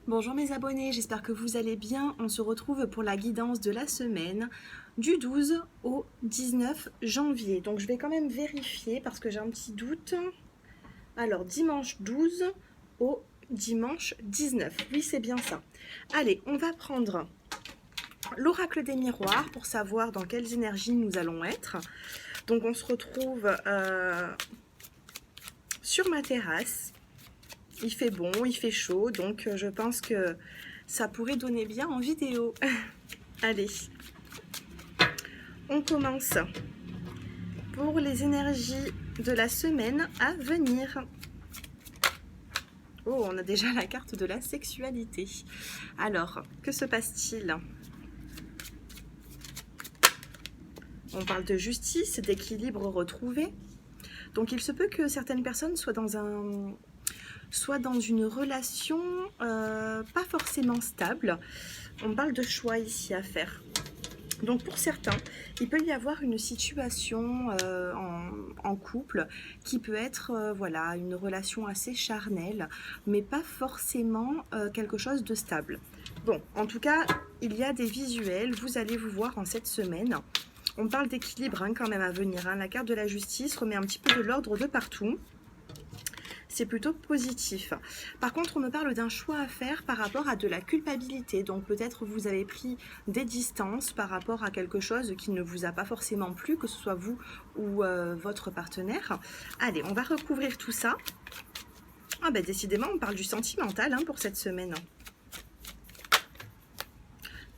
Bonjour mes abonnés, j'espère que vous allez bien. On se retrouve pour la guidance de la semaine du 12 au 19 janvier. Donc je vais quand même vérifier parce que j'ai un petit doute. Alors dimanche 12 au dimanche 19. Oui, c'est bien ça. Allez, on va prendre l'oracle des miroirs pour savoir dans quelles énergies nous allons être. Donc on se retrouve sur ma terrasse. Il fait bon, il fait chaud, donc je pense que ça pourrait donner bien en vidéo. Allez, on commence pour les énergies de la semaine à venir. Oh, on a déjà la carte de la sexualité. Alors, que se passe-t-il? On parle de justice, d'équilibre retrouvé. Donc il se peut que certaines personnes soient dans une relation pas forcément stable. On parle de choix ici à faire. Donc pour certains, il peut y avoir une situation en couple qui peut être voilà, une relation assez charnelle, mais pas forcément quelque chose de stable. Bon, en tout cas, il y a des visuels, vous allez vous voir en cette semaine. On parle d'équilibre hein, quand même à venir. Hein. La carte de la justice remet un petit peu de l'ordre de partout. C'est plutôt positif. Par contre, on me parle d'un choix à faire par rapport à de la culpabilité. Donc peut-être vous avez pris des distances par rapport à quelque chose qui ne vous a pas forcément plu, que ce soit vous ou votre partenaire. Allez, on va recouvrir tout ça. Ah ben décidément, on parle du sentimental hein, pour cette semaine.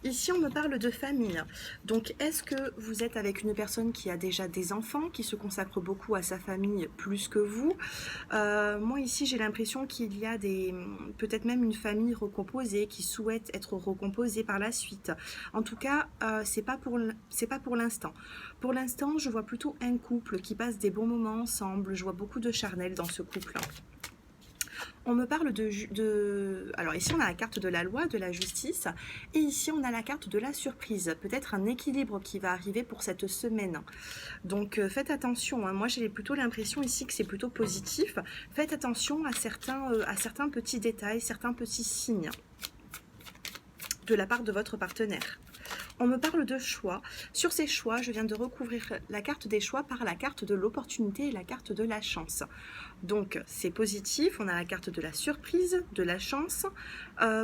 Ici, on me parle de famille. Donc, est-ce que vous êtes avec une personne qui a déjà des enfants, qui se consacre beaucoup à sa famille plus que vous? Moi, ici, j'ai l'impression qu'il y a peut-être même une famille recomposée qui souhaite être recomposée par la suite. En tout cas, c'est pas pour l'instant. Pour l'instant, je vois plutôt un couple qui passe des bons moments ensemble. Je vois beaucoup de charnel dans ce couple. On me parle Alors ici, on a la carte de la loi, de la justice. Et ici, on a la carte de la surprise. Peut-être un équilibre qui va arriver pour cette semaine. Donc, faites attention. Hein. Moi, j'ai plutôt l'impression ici que c'est plutôt positif. Faites attention à certains petits détails, certains petits signes de la part de votre partenaire. On me parle de choix. Sur ces choix, je viens de recouvrir la carte des choix par la carte de l'opportunité et la carte de la chance. Donc c'est positif, on a la carte de la surprise, de la chance.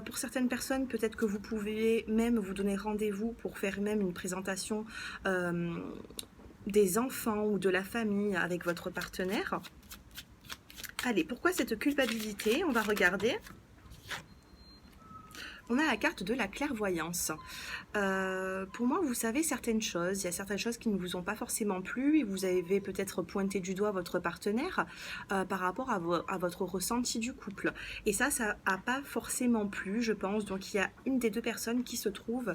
Pour certaines personnes, peut-être que vous pouvez même vous donner rendez-vous pour faire même une présentation des enfants ou de la famille avec votre partenaire. Allez, pourquoi cette culpabilité? On va regarder. On a la carte de la clairvoyance. Pour moi, vous savez certaines choses. Il y a certaines choses qui ne vous ont pas forcément plu et vous avez peut-être pointé du doigt votre partenaire par rapport à votre ressenti du couple. Et ça n'a pas forcément plu, je pense. Donc, il y a une des deux personnes qui se trouve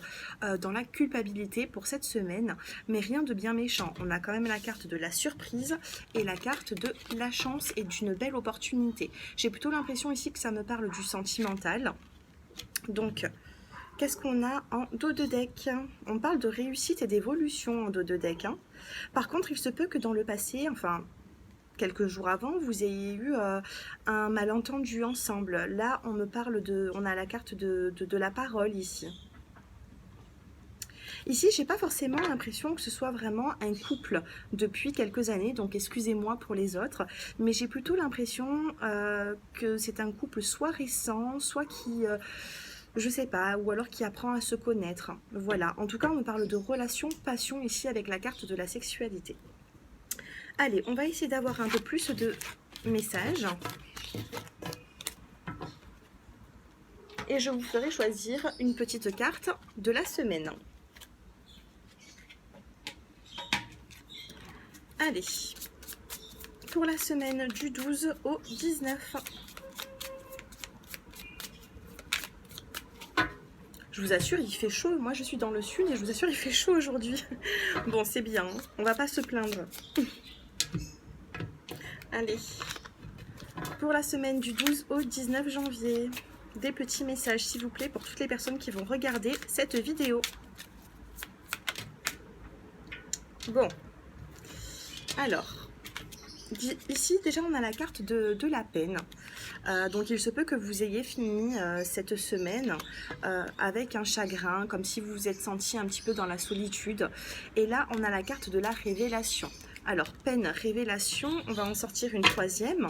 dans la culpabilité pour cette semaine. Mais rien de bien méchant. On a quand même la carte de la surprise et la carte de la chance et d'une belle opportunité. J'ai plutôt l'impression ici que ça me parle du sentimental. Donc, qu'est-ce qu'on a en dos de deck? On parle de réussite et d'évolution en dos de deck. Hein. Par contre, il se peut que dans le passé, enfin, quelques jours avant, vous ayez eu un malentendu ensemble. Là, on a la carte de la parole ici. Ici, j'ai pas forcément l'impression que ce soit vraiment un couple depuis quelques années, donc excusez-moi pour les autres, mais j'ai plutôt l'impression que c'est un couple soit récent, soit qui, je sais pas, ou alors qui apprend à se connaître. Voilà, en tout cas, on me parle de relation, passion ici avec la carte de la sexualité. Allez, on va essayer d'avoir un peu plus de messages. Et je vous ferai choisir une petite carte de la semaine. Allez, pour la semaine du 12 au 19. Je vous assure, il fait chaud. Moi, je suis dans le sud et je vous assure, il fait chaud aujourd'hui. Bon, c'est bien, hein. On va pas se plaindre. Allez, pour la semaine du 12 au 19 janvier, des petits messages, s'il vous plaît, pour toutes les personnes qui vont regarder cette vidéo. Bon, alors, ici, déjà, on a la carte de la peine. Donc il se peut que vous ayez fini cette semaine avec un chagrin, comme si vous vous êtes senti un petit peu dans la solitude. Et là, on a la carte de la révélation. Alors, peine, révélation, on va en sortir une troisième.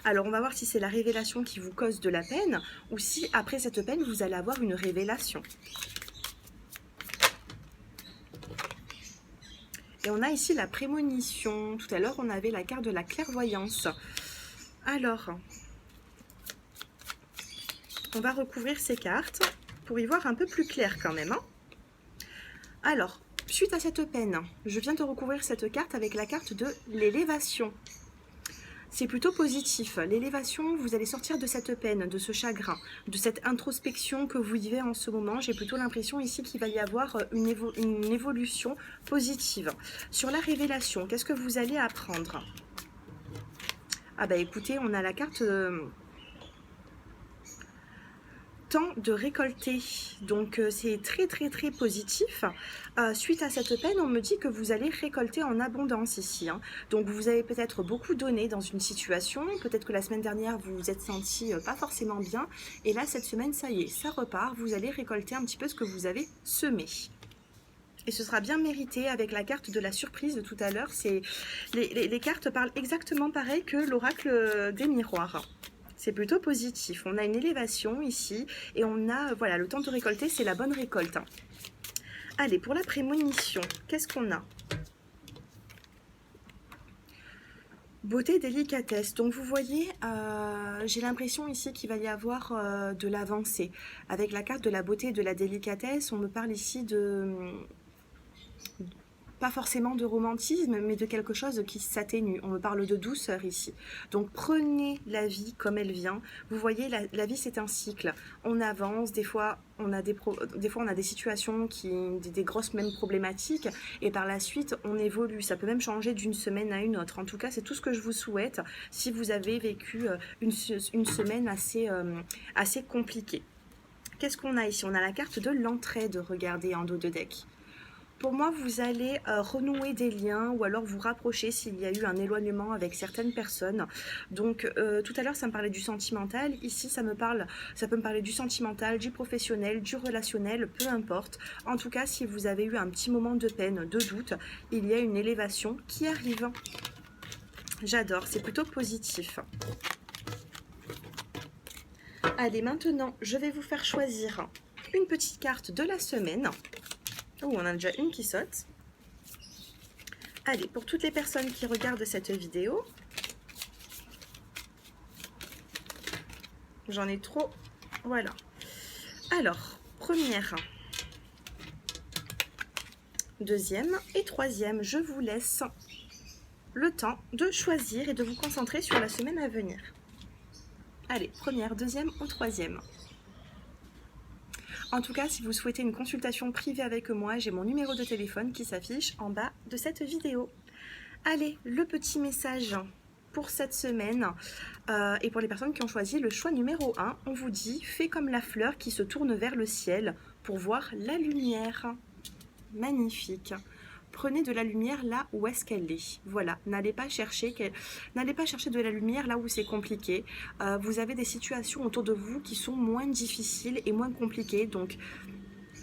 Alors, on va voir si c'est la révélation qui vous cause de la peine ou si, après cette peine, vous allez avoir une révélation. Et on a ici la prémonition. Tout à l'heure, on avait la carte de la clairvoyance. Alors, on va recouvrir ces cartes pour y voir un peu plus clair quand même. Alors, suite à cette peine, je viens de recouvrir cette carte avec la carte de l'élévation. C'est plutôt positif. L'élévation, vous allez sortir de cette peine, de ce chagrin, de cette introspection que vous vivez en ce moment. J'ai plutôt l'impression ici qu'il va y avoir une évolution positive. Sur la révélation, qu'est-ce que vous allez apprendre? Ah bah écoutez, on a la carte temps de récolter, donc c'est très positif. Suite à cette peine, on me dit que vous allez récolter en abondance ici, hein. Donc vous avez peut-être beaucoup donné dans une situation, peut-être que la semaine dernière vous vous êtes senti pas forcément bien, et là cette semaine ça y est, ça repart, vous allez récolter un petit peu ce que vous avez semé. Et ce sera bien mérité avec la carte de la surprise de tout à l'heure. Les cartes parlent exactement pareil que l'oracle des miroirs. C'est plutôt positif. On a une élévation ici et on a, voilà, le temps de récolter, c'est la bonne récolte. Allez, pour la prémonition, qu'est-ce qu'on a? Beauté, délicatesse. Donc vous voyez, j'ai l'impression ici qu'il va y avoir de l'avancée. Avec la carte de la beauté et de la délicatesse, on me parle ici de... pas forcément de romantisme, mais de quelque chose qui s'atténue. On me parle de douceur ici. Donc prenez la vie comme elle vient. Vous voyez, la vie c'est un cycle. On avance, des fois on a des situations, des grosses mêmes problématiques, et par la suite on évolue. Ça peut même changer d'une semaine à une autre. En tout cas, c'est tout ce que je vous souhaite si vous avez vécu une semaine assez compliquée. Qu'est-ce qu'on a ici? On a la carte de l'entraide, regardez en dos de deck. Pour moi, vous allez renouer des liens ou alors vous rapprocher s'il y a eu un éloignement avec certaines personnes. Donc, tout à l'heure, ça me parlait du sentimental. Ici, ça peut me parler du sentimental, du professionnel, du relationnel, peu importe. En tout cas, si vous avez eu un petit moment de peine, de doute, il y a une élévation qui arrive. J'adore, c'est plutôt positif. Allez, maintenant, je vais vous faire choisir une petite carte de la semaine. Oh, on a déjà une qui saute. Allez, pour toutes les personnes qui regardent cette vidéo, j'en ai trop. Voilà. Alors, première, deuxième et troisième, je vous laisse le temps de choisir et de vous concentrer sur la semaine à venir. Allez, première, deuxième ou troisième. En tout cas, si vous souhaitez une consultation privée avec moi, j'ai mon numéro de téléphone qui s'affiche en bas de cette vidéo. Allez, le petit message pour cette semaine et pour les personnes qui ont choisi le choix numéro 1, on vous dit « Fais comme la fleur qui se tourne vers le ciel pour voir la lumière ». Magnifique. Prenez de la lumière là où est-ce qu'elle est. Voilà, n'allez pas chercher de la lumière là où c'est compliqué. Vous avez des situations autour de vous qui sont moins difficiles et moins compliquées. Donc,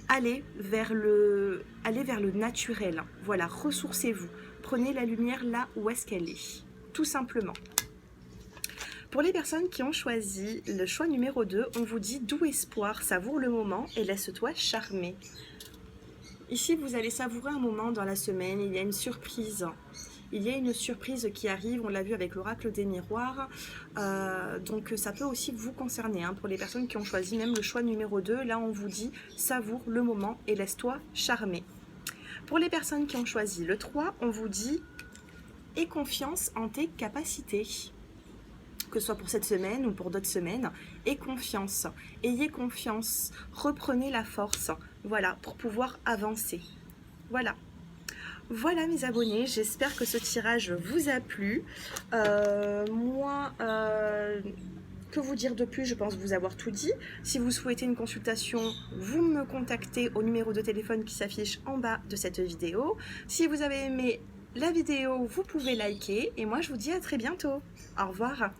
allez vers le naturel. Voilà, ressourcez-vous. Prenez la lumière là où est-ce qu'elle est. Tout simplement. Pour les personnes qui ont choisi le choix numéro 2, on vous dit « Doux espoir, savoure le moment et laisse-toi charmer ». Ici, vous allez savourer un moment dans la semaine, il y a une surprise. Il y a une surprise qui arrive, on l'a vu avec l'oracle des miroirs, donc ça peut aussi vous concerner. Hein. Pour les personnes qui ont choisi même le choix numéro 2, là on vous dit « Savoure le moment et laisse-toi charmer ». Pour les personnes qui ont choisi le 3, on vous dit « Aie confiance en tes capacités ». Que ce soit pour cette semaine ou pour d'autres semaines, aie confiance, ayez confiance, reprenez la force, voilà, pour pouvoir avancer. Voilà. Voilà mes abonnés, j'espère que ce tirage vous a plu. Que vous dire de plus? Je pense vous avoir tout dit. Si vous souhaitez une consultation, vous me contactez au numéro de téléphone qui s'affiche en bas de cette vidéo. Si vous avez aimé la vidéo, vous pouvez liker et moi je vous dis à très bientôt. Au revoir.